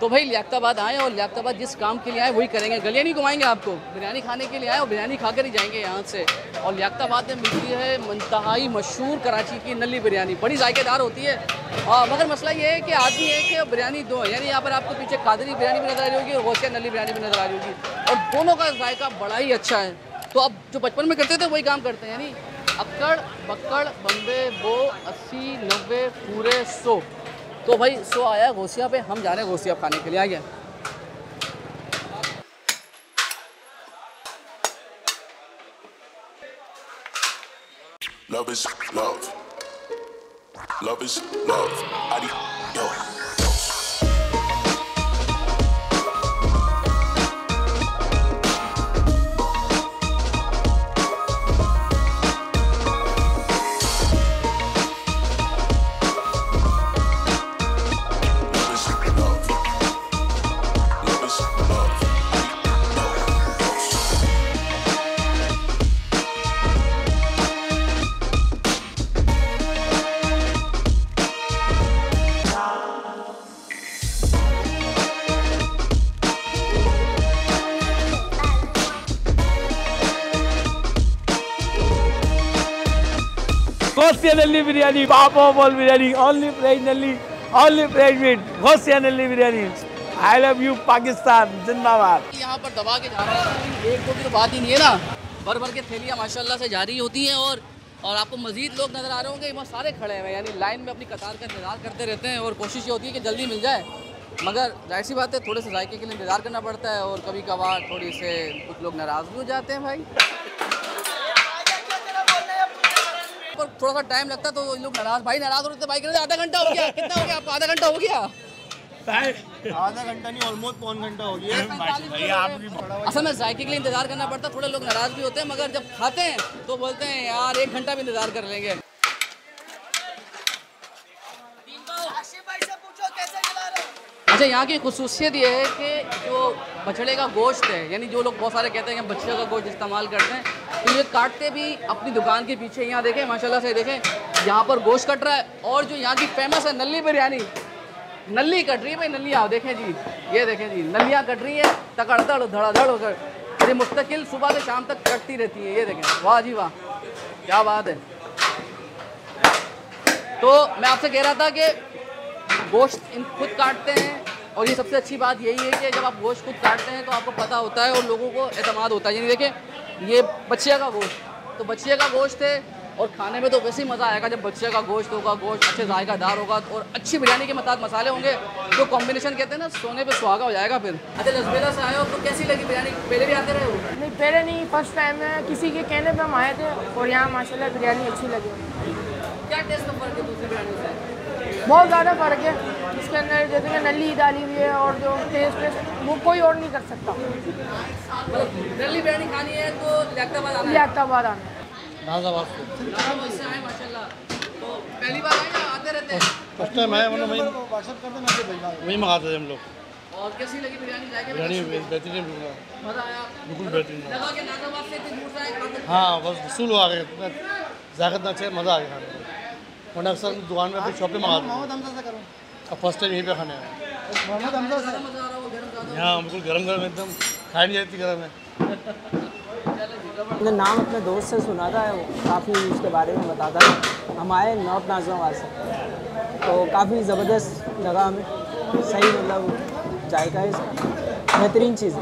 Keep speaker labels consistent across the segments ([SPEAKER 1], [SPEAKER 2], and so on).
[SPEAKER 1] तो भाई लियाकताबाद आएँ और लियाकताबाद जिस काम के लिए आए वही करेंगे, गलियाँ नहीं घुमाएंगे आपको, बिरयानी खाने के लिए आए और बिरयानी खा कर ही जाएंगे यहाँ से। और लियाकताबाद में मिलती है इंतहाई मशहूर कराची की नली बिरयानी, बड़ी जायकेदार होती है। मगर मसला ये है कि आदमी है कि बिरयानी दो है, यानी यहाँ पर आपको पीछे कादरी बिरयानी भी नज़र आ रही होगी और गौसिया नली बिरयानी भी नज़र आ रही होगी, और दोनों का जायका बड़ा ही अच्छा है। तो अब जो बचपन में करते थे वही काम करते हैं, यानी अक्कड़ बक्कड़ बम्बे बो 80 90 पूरे 100। तो भाई 100 आया गौसिया पे, हम जा रहे हैं गौसिया खाने के लिए। आ गया
[SPEAKER 2] Love is love. Love is love. Yo.
[SPEAKER 3] Gausiya नली बिरयानी, पापा बॉल बिरयानी, ओनली फ्राइड नली, ओनली फ्राइड मीट, गौसिया नली biryani. I love you Pakistan, जिंदाबाद।
[SPEAKER 1] यहाँ पर दबा के जा रहे हैं, एक दो की तो बात ही नहीं है ना, भर भर के थैलियाँ माशाल्लाह से जारी होती हैं। और आपको मजीद लोग नज़र आ रहे होंगे, वहाँ सारे खड़े हैं, यानी लाइन में अपनी कतार का इंतज़ार करते रहते हैं। और कोशिश ये होती है कि जल्दी मिल जाए, मगर जाहिर सी बात है थोड़े से जायके के लिए इंतज़ार करना पड़ता है। और कभी कभार थोड़ी से कुछ लोग नाराज़ भी हो जाते हैं भाई, पर थोड़ा सा टाइम लगता है तो लोग नाराज़ हो रहे थे। भाई आधा घंटा हो गया, कितना हो गया आपको? आधा घंटा हो गया?
[SPEAKER 4] आधा घंटा नहीं, ऑलमोस्ट पौन घंटा हो गया।
[SPEAKER 1] असल में जायके के लिए इंतज़ार करना पड़ता है, थोड़े लोग नाराज़ भी होते हैं, मगर जब खाते हैं तो बोलते हैं यार 1 घंटा भी इंतज़ार कर लेंगे। अच्छा, यहाँ की खुसूसियत ये है कि जो बछड़े का गोश्त है, यानी जो लोग बहुत सारे कहते हैं कि बछड़े का गोश्त इस्तेमाल करते हैं, तो ये काटते भी अपनी दुकान के पीछे। यहाँ देखें माशाल्लाह से, देखें यहाँ पर गोश्त कट रहा है। और जो यहाँ की फेमस है नली बिरयानी, नली कट रही है भाई, नलियाँ देखें जी, ये देखें जी, नलियाँ कट रही है, तकड़तड़ धड़ाधड़ होकर, ये मुस्तकिल सुबह से शाम तक कटती रहती है। ये देखें, वाह जी वाह, क्या बात है। तो मैं आपसे कह रहा था कि गोश्त इन खुद काटते हैं, और ये सबसे अच्छी बात यही है कि जब आप गोश्त खुद काटते हैं तो आपको पता होता है और लोगों को एतमाद होता है। यानी देखें ये बच्चे का गोश्त, तो बच्चे का गोश्त है, और खाने में तो वैसे ही मज़ा आएगा जब बच्चे का गोश्त होगा, गोश्त अच्छे जायकादार होगा और अच्छी बिरयानी के साथ मसाले होंगे, तो कॉम्बिनेशन कहते हैं ना, सोने पे सुहागा हो जाएगा फिर। अच्छा, लसबेला से आए हो तो कैसी लगी बिरयानी? पहले भी आते रहे हो?
[SPEAKER 5] नहीं, पहले नहीं, फर्स्ट टाइम है, किसी के कहने पे हम आए थे और यहाँ माशाल्लाह बिरयानी अच्छी लगी।
[SPEAKER 1] क्या टेस्ट का फ़र्क है दूसरी बिरयानी से?
[SPEAKER 5] बहुत ज़्यादा फ़र्क है, इसके अंदर जैसे कि नली डाली हुई है और जो टेस्ट है वो कोई और नहीं कर सकता।
[SPEAKER 1] मतलब नली बिरयानी खानी है तो लियाकताबाद आना है?
[SPEAKER 5] लियाकताबाद आना है।
[SPEAKER 4] नाज़ाबाद
[SPEAKER 1] से आए माशाल्लाह। तो पहली बार आए या आते रहते हैं?
[SPEAKER 4] फर्स्ट टाइम आए, वही मंगाते थे हम लोग।
[SPEAKER 1] और कैसी लगी बिरयानी? जाके
[SPEAKER 4] बिरयानी बेहतरीन,
[SPEAKER 1] मज़ा आया?
[SPEAKER 4] बिल्कुल बेहतरीन।
[SPEAKER 1] लगा कि नाज़ाबाद से इतनी दूर से आए खाते थे?
[SPEAKER 4] हाँ, बस वसूल आ गए, जायका अच्छा, मज़ा आ गया खाने में। वरना अक्सर दुकान में अपनी शॉप पे मंगाते हैं, अब फर्स्ट टाइम यहीं पे खाने आए।
[SPEAKER 1] ज़्यादा मज़ा आ रहा हो, गर्म ज़्यादा?
[SPEAKER 4] यहाँ बिल्कुल गरम गरम एकदम, खाई नहीं जाती गर्म है।
[SPEAKER 6] मैंने नाम अपने दोस्त से सुना था, काफ़ी उसके बारे में बताता है। हम आए नॉर्थ नाज़िमाबाद से, तो काफ़ी ज़बरदस्त लगा हमें, सही मतलब जायका है इसका, बेहतरीन चीज़ है।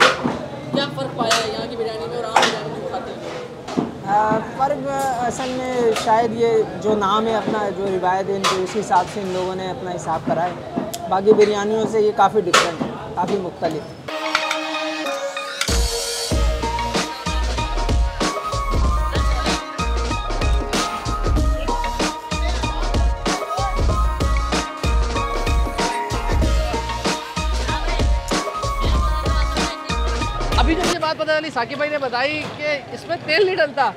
[SPEAKER 1] क्या फ़र्क पाया है यहाँ की बिरयानी में और आम बिरयानी में खाते हैं?
[SPEAKER 6] फ़र्क असल में शायद ये जो नाम है अपना, जो रिवायत है इनकी, उसी हिसाब से इन लोगों ने अपना हिसाब करा है। बाकी बिरयानियों से ये काफ़ी डिफरेंट है, काफ़ी मुख्तलिफ।
[SPEAKER 1] अभी जो मुझे बात पता चली, साकिब भाई ने बताई कि इसमें तेल नहीं डलता,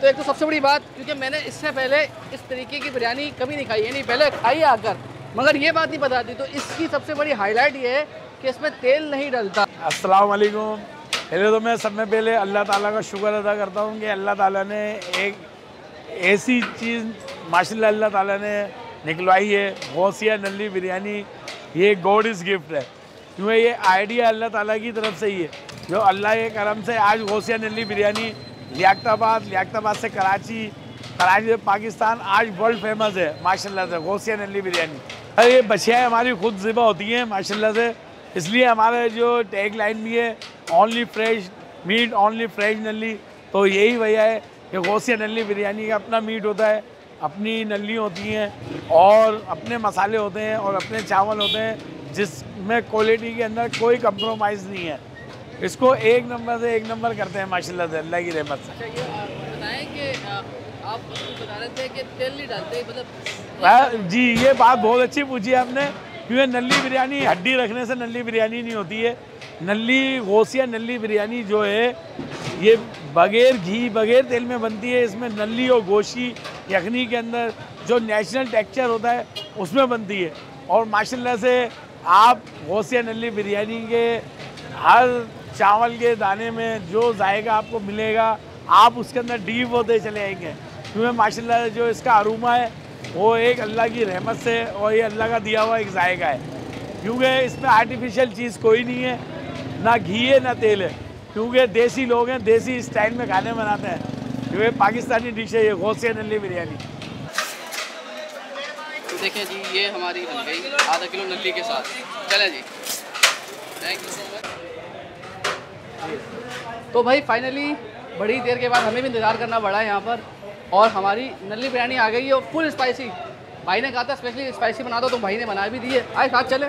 [SPEAKER 1] तो एक तो सबसे बड़ी बात, क्योंकि मैंने इससे पहले इस तरीके की बिरयानी कभी नहीं खाई है, नहीं पहले खाई है आकर, मगर ये बात नहीं पता थी। तो इसकी सबसे बड़ी हाईलाइट ये है कि इसमें तेल नहीं डलता।
[SPEAKER 3] अस्सलाम वालेकुम। पहले तो मैं सब में पहले अल्लाह ताला का शुक्र अदा करता हूँ कि अल्लाह ताला ने एक ऐसी चीज़ माशाल्लाह अल्लाह ताला ने निकलवाई है, गौसिया नली बिरयानी। ये गॉड इज़ गिफ्ट है। क्योंकि ये आइडिया अल्लाह ताला की तरफ से ही है, जो अल्लाह के करम से आज गौसिया नल्ली बिरयानी लियाकताबाद से कराची से पाकिस्तान आज वर्ल्ड फेमस है माशाल्लाह से गौसिया नल्ली बिरयानी। और ये बछियाँ हमारी खुद ज़िबा होती हैं माशाल्लाह से, इसलिए हमारा जो टैग लाइन भी है only fresh meat only fresh नल्ली। तो यही वजह है कि गौसिया नल्ली बिरयानी का अपना मीट होता है, अपनी नल्ली होती हैं और अपने मसाले होते हैं और अपने चावल होते हैं, जिसमें क्वालिटी के अंदर कोई कंप्रोमाइज़ नहीं है। इसको एक नंबर से एक नंबर करते हैं माशाल्लाह से अल्लाह की रहमत से।
[SPEAKER 1] अच्छा, ये बताएं कि आप बता रहे थे कि तेल नहीं डालते, मतलब
[SPEAKER 3] जी ये बात बहुत अच्छी पूछी है आपने, क्योंकि नल्ली बिरयानी हड्डी रखने से नल्ली बिरयानी नहीं होती है। नल्ली गौसिया नल्ली बिरयानी जो है ये बगैर घी बगैर तेल में बनती है। इसमें नल्ली और गोशी यखनी के अंदर जो नेचुरल टेक्सचर होता है उसमें बनती है। और माशाल्लाह से आप गौसिया नल्ली बिरयानी के हर चावल के दाने में जो जायका आपको मिलेगा आप उसके अंदर डीप होते चले आएंगे, क्योंकि माशाल्लाह जो इसका अरोमा है वो एक अल्लाह की रहमत से और ये अल्लाह का दिया हुआ एक जायका है, क्योंकि इसमें आर्टिफिशियल चीज़ कोई नहीं है, ना घी है ना तेल है, क्योंकि देसी लोग हैं, देसी स्टाइल में खाने बनाते हैं। क्योंकि पाकिस्तानी डिश है ये गौसिया नल्ली बिरयानी।
[SPEAKER 1] देखें जी ये हमारी बन गई आधा किलो नल्ली के साथ। चलें जी, थैंक यू सो मच। तो भाई फाइनली बड़ी देर के बाद हमें भी इंतज़ार करना पड़ा है यहाँ पर, और हमारी नल्ली बिरयानी आ गई है और फुल स्पाइसी। भाई ने कहा था स्पेशली स्पाइसी बना दो, तो भाई ने बना भी दी है। आए साथ चले।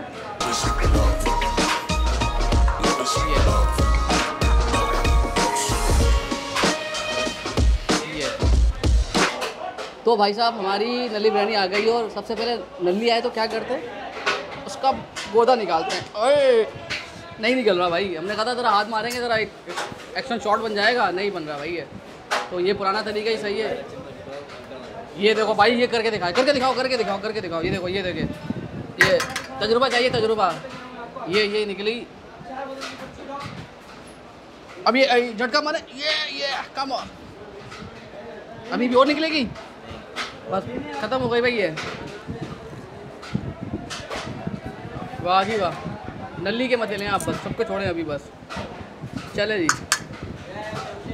[SPEAKER 1] तो भाई साहब हमारी नल्ली बिरयानी आ गई, और सबसे पहले नल्ली आए तो क्या करते हैं, उसका गोदा निकालते हैं। ओए नहीं निकल रहा भाई, हमने कहा था ज़रा हाथ मारेंगे ज़रा एक एक्शन शॉट बन जाएगा, नहीं बन रहा भाई ये। तो ये पुराना तरीका ही सही है। ये देखो भाई, ये करके दिखाओ, करके दिखाओ, करके दिखाओ, करके दिखाओ। ये देखो, ये देखे, ये तजुर्बा चाहिए, तजुर्बा। ये निकली, अब ये झटका मारे, ये कम, अभी भी और निकलेगी, बस ख़त्म हो गई भाई ये। वाह जी वाह, नल्ली के मत लें आप, बस सबको छोड़ें अभी बस। चले जी,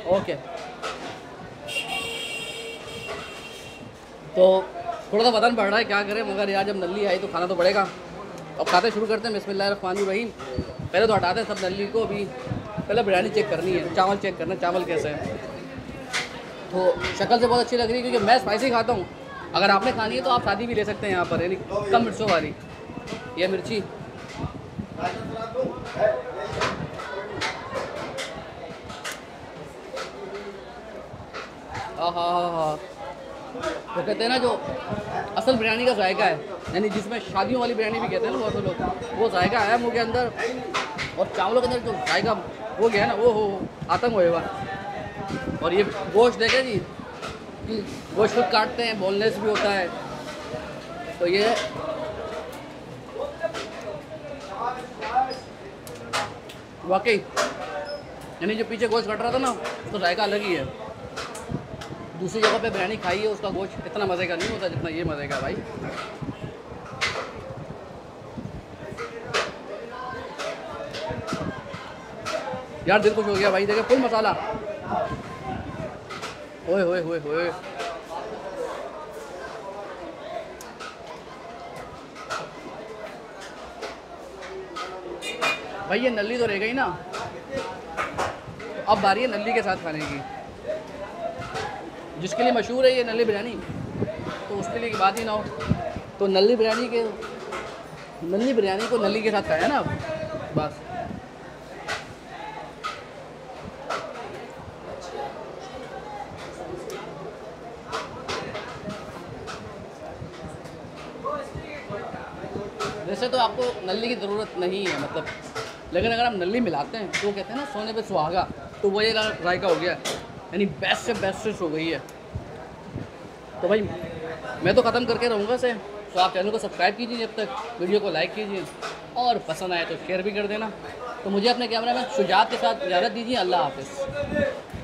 [SPEAKER 1] ओके। तो थोड़ा सा बदन बढ़ रहा है, क्या करें, मगर यार जब नल्ली आई तो खाना तो पड़ेगा। अब खाते शुरू करते हैं, बिस्मिल्लाहिर्रहमानिर्रहीम। पहले तो हटाते हैं सब नल्ली को, अभी पहले बिरयानी चेक करनी है, चावल चेक करना है, चावल कैसे है। तो शक्ल से बहुत अच्छी लग रही है, क्योंकि मैं स्पाइसी खाता हूँ। अगर आपने खानी है तो आप शादी भी ले सकते हैं यहाँ पर, यानी कम मिर्चों वाली। ये मिर्ची हाँ, वो कहते हैं ना जो असल बिरयानी का जायका है, यानी जिसमें शादियों वाली बिरयानी भी कहते हैं ना बहुत से लोग, वो जायका आया मुँह के अंदर, और चावलों के अंदर जो जायका हो गया ना, वो हो आतंक होएगा। और ये गोश्त देखे जी, गोश्त खुद काटते हैं, बोनलेस भी होता है। तो ये वाकई यानी जो पीछे गोश्त कट रहा था ना, उसका जायका अलग ही है। दूसरी जगह पे बिरयानी खाई है, उसका गोश्त इतना मज़े का नहीं होता जितना ये मज़े का भाई। यार दिल खुश हो गया भाई, देखे फुल मसाला, ओए होए होए होए। भाई ये नल्ली तो रह गई ना, अब बारी है नल्ली के साथ खाने की। जिसके लिए मशहूर है ये नल्ली बिरयानी, तो उसके लिए की बात ही ना हो। तो नल्ली बिरयानी को नल्ली के साथ खाया ना बस। वैसे तो आपको नल्ली की ज़रूरत नहीं है मतलब, लेकिन अगर आप नल्ली मिलाते हैं तो कहते हैं ना सोने पे सुहागा, तो वो ये जायका हो गया, यानी बेस्ट से बेस्ट हो गई है। तो भाई मैं तो ख़त्म करके रहूँगा इसे। तो आप चैनल को सब्सक्राइब कीजिए, जब तक वीडियो को लाइक कीजिए, और पसंद आए तो शेयर भी कर देना। तो मुझे अपने कैमरा में शुजात के साथ इजाज़त दीजिए। अल्लाह हाफ़िज़।